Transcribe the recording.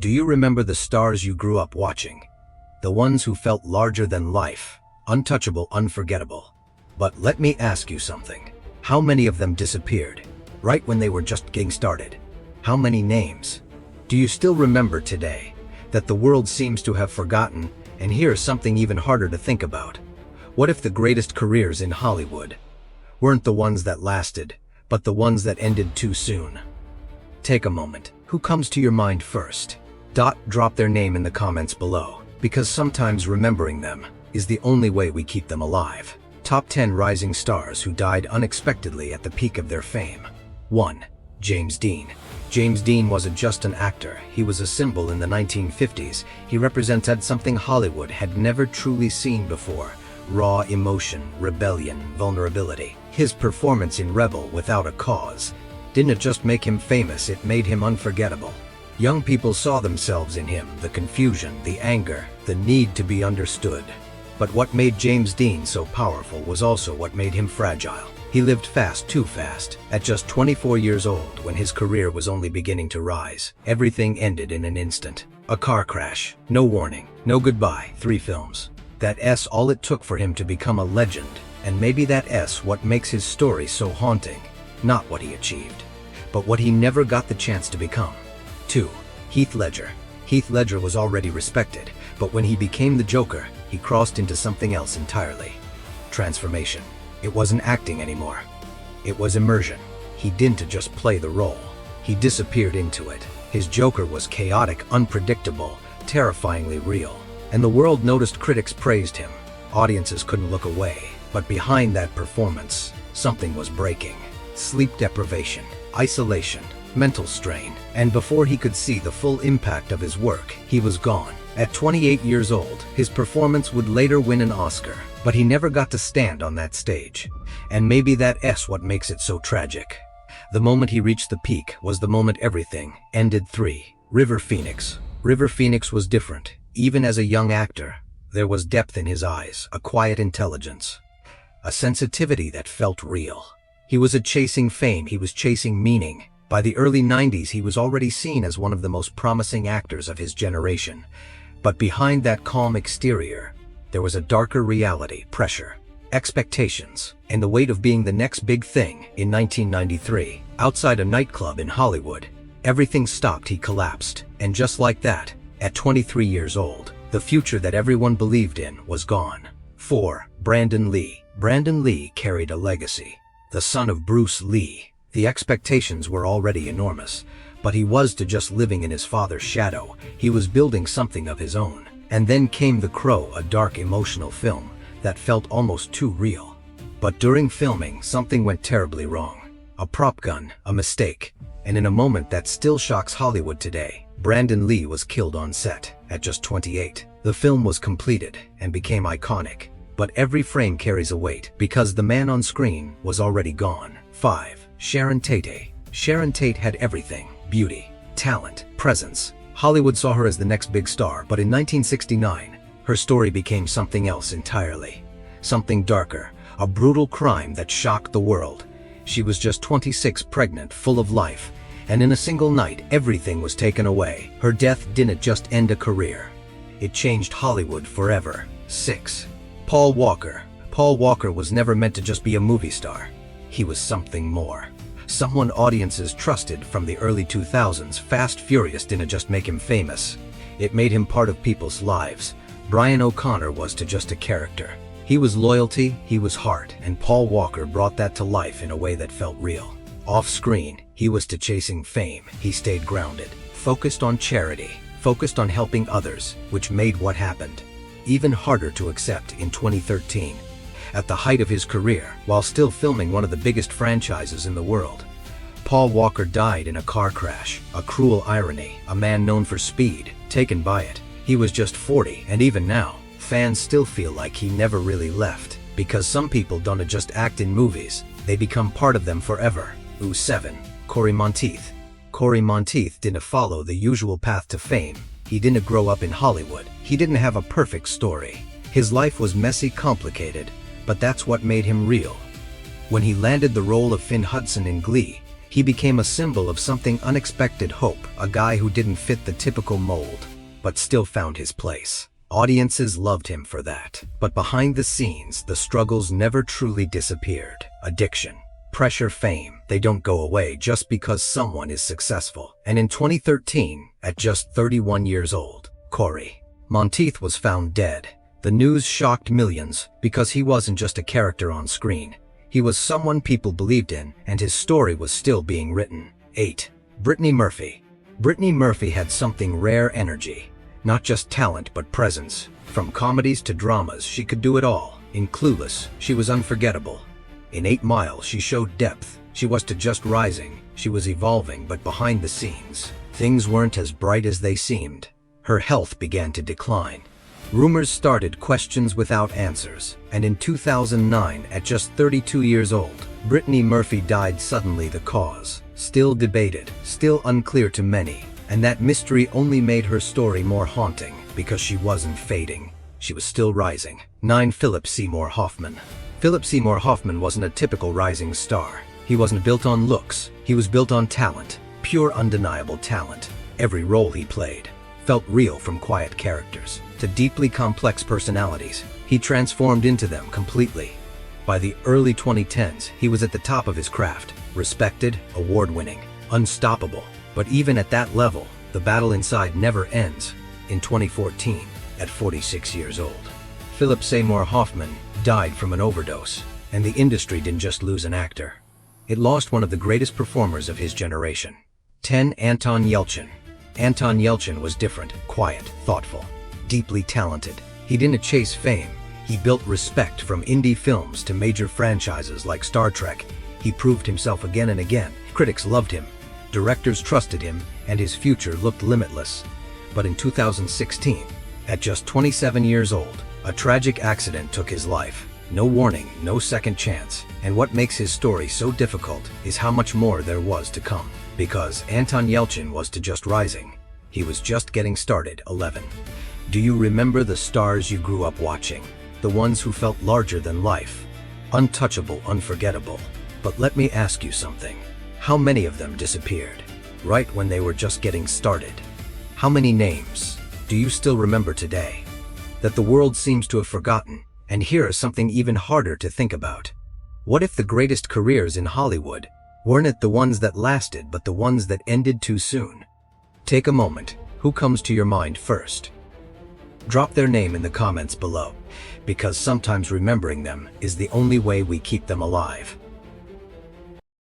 Do you remember the stars you grew up watching? The ones who felt larger than life, untouchable, unforgettable. But let me ask you something. How many of them disappeared, right when they were just getting started? How many names? Do you still remember today that the world seems to have forgotten? And here's something even harder to think about. What if the greatest careers in Hollywood weren't the ones that lasted, but the ones that ended too soon? Take a moment. Who comes to your mind first? Drop their name in the comments below, because sometimes remembering them is the only way we keep them alive. Top 10 rising stars who died unexpectedly at the peak of their fame. 1. James Dean. James Dean wasn't just an actor, he was a symbol in the 1950s. He represented something Hollywood had never truly seen before: raw emotion, rebellion, vulnerability. His performance in Rebel Without a Cause didn't just make him famous, it made him unforgettable. Young people saw themselves in him, the confusion, the anger, the need to be understood. But what made James Dean so powerful was also what made him fragile. He lived fast, too fast. At just 24 years old, when his career was only beginning to rise, everything ended in an instant. A car crash, no warning, no goodbye, 3 films. That's all it took for him to become a legend. And maybe that's what makes his story so haunting. Not what he achieved, but what he never got the chance to become. 2. Heath Ledger. Heath Ledger was already respected, but when he became the Joker, he crossed into something else entirely. Transformation. It wasn't acting anymore. It was immersion. He didn't just play the role. He disappeared into it. His Joker was chaotic, unpredictable, terrifyingly real. And the world noticed, critics praised him. Audiences couldn't look away. But behind that performance, something was breaking. Sleep deprivation, isolation, mental strain. And before he could see the full impact of his work, he was gone. At 28 years old, his performance would later win an Oscar, but he never got to stand on that stage. And maybe that's what makes it so tragic. The moment he reached the peak was the moment everything ended. 3. River Phoenix. River Phoenix was different. Even as a young actor, there was depth in his eyes, a quiet intelligence, a sensitivity that felt real. He wasn't chasing fame, he was chasing meaning. By the early 90s, he was already seen as one of the most promising actors of his generation. But behind that calm exterior, there was a darker reality: pressure, expectations, and the weight of being the next big thing. In 1993, outside a nightclub in Hollywood, everything stopped. He collapsed. And just like that, at 23 years old, the future that everyone believed in was gone. 4. Brandon Lee. Brandon Lee carried a legacy. The son of Bruce Lee. The expectations were already enormous, but he wasn't just living in his father's shadow. He was building something of his own. And then came The Crow, a dark, emotional film that felt almost too real. But during filming, something went terribly wrong. A prop gun, a mistake, and in a moment that still shocks Hollywood today, Brandon Lee was killed on set at just 28. The film was completed and became iconic, but every frame carries a weight because the man on screen was already gone. 5. Sharon Tate. Sharon Tate had everything: beauty, talent, presence. Hollywood saw her as the next big star, but in 1969, her story became something else entirely. Something darker, a brutal crime that shocked the world. She was just 26, pregnant, full of life, and in a single night, everything was taken away. Her death didn't just end a career. It changed Hollywood forever. 6. Paul Walker. Paul Walker was never meant to just be a movie star. He was something more. Someone audiences trusted from the early 2000s. Fast Furious didn't just make him famous. It made him part of people's lives. Brian O'Connor was to just a character. He was loyalty, he was heart, and Paul Walker brought that to life in a way that felt real. Off screen, he was to chasing fame. He stayed grounded, focused on charity, focused on helping others, which made what happened even harder to accept. In 2013, at the height of his career, while still filming one of the biggest franchises in the world, Paul Walker died in a car crash. A cruel irony, a man known for speed, taken by it. He was just 40, and even now, fans still feel like he never really left, because some people don't just act in movies, they become part of them forever. 7. Corey Monteith. Corey Monteith didn't follow the usual path to fame. He didn't grow up in Hollywood. He didn't have a perfect story. His life was messy, complicated, but that's what made him real. When he landed the role of Finn Hudson in Glee, He became a symbol of something unexpected: hope, a guy who didn't fit the typical mold, but still found his place. Audiences loved him for that. But behind the scenes, the struggles never truly disappeared. Addiction, pressure, fame, they don't go away just because someone is successful. And in 2013, at just 31 years old, Corey Monteith was found dead. The news shocked millions because he wasn't just a character on screen. He was someone people believed in, and his story was still being written. 8. Brittany Murphy. Brittany Murphy had something rare: energy. Not just talent, but presence. From comedies to dramas, she could do it all. In Clueless, she was unforgettable. In 8 Mile, she showed depth. She was to just rising. She was evolving, but behind the scenes, things weren't as bright as they seemed. Her health began to decline. Rumors started, questions without answers. And in 2009, at just 32 years old, Brittany Murphy died suddenly. The cause, still debated, still unclear to many. And that mystery only made her story more haunting, because she wasn't fading. She was still rising. 9. Philip Seymour Hoffman. Philip Seymour Hoffman wasn't a typical rising star. He wasn't built on looks. He was built on talent. Pure, undeniable talent. Every role he played felt real, from quiet characters to deeply complex personalities. He transformed into them completely. By the early 2010s, he was at the top of his craft. Respected, award-winning, unstoppable. But even at that level, the battle inside never ends. In 2014, at 46 years old, Philip Seymour Hoffman died from an overdose. And the industry didn't just lose an actor. It lost one of the greatest performers of his generation. 10. Anton Yelchin. Anton Yelchin was different, quiet, thoughtful, deeply talented. He didn't chase fame. He built respect. From indie films to major franchises like Star Trek, he proved himself again and again. Critics loved him. Directors trusted him, and his future looked limitless. But in 2016, at just 27 years old, a tragic accident took his life. No warning, no second chance. And what makes his story so difficult is how much more there was to come. Because Anton Yelchin was to just rising. He was just getting started. 11. Do you remember the stars you grew up watching? The ones who felt larger than life. Untouchable, unforgettable. But let me ask you something. How many of them disappeared right when they were just getting started? How many names do you still remember today that the world seems to have forgotten? And here is something even harder to think about. What if the greatest careers in Hollywood weren't it the ones that lasted, but the ones that ended too soon? Take a moment. Who comes to your mind first? Drop their name in the comments below, because sometimes remembering them is the only way we keep them alive.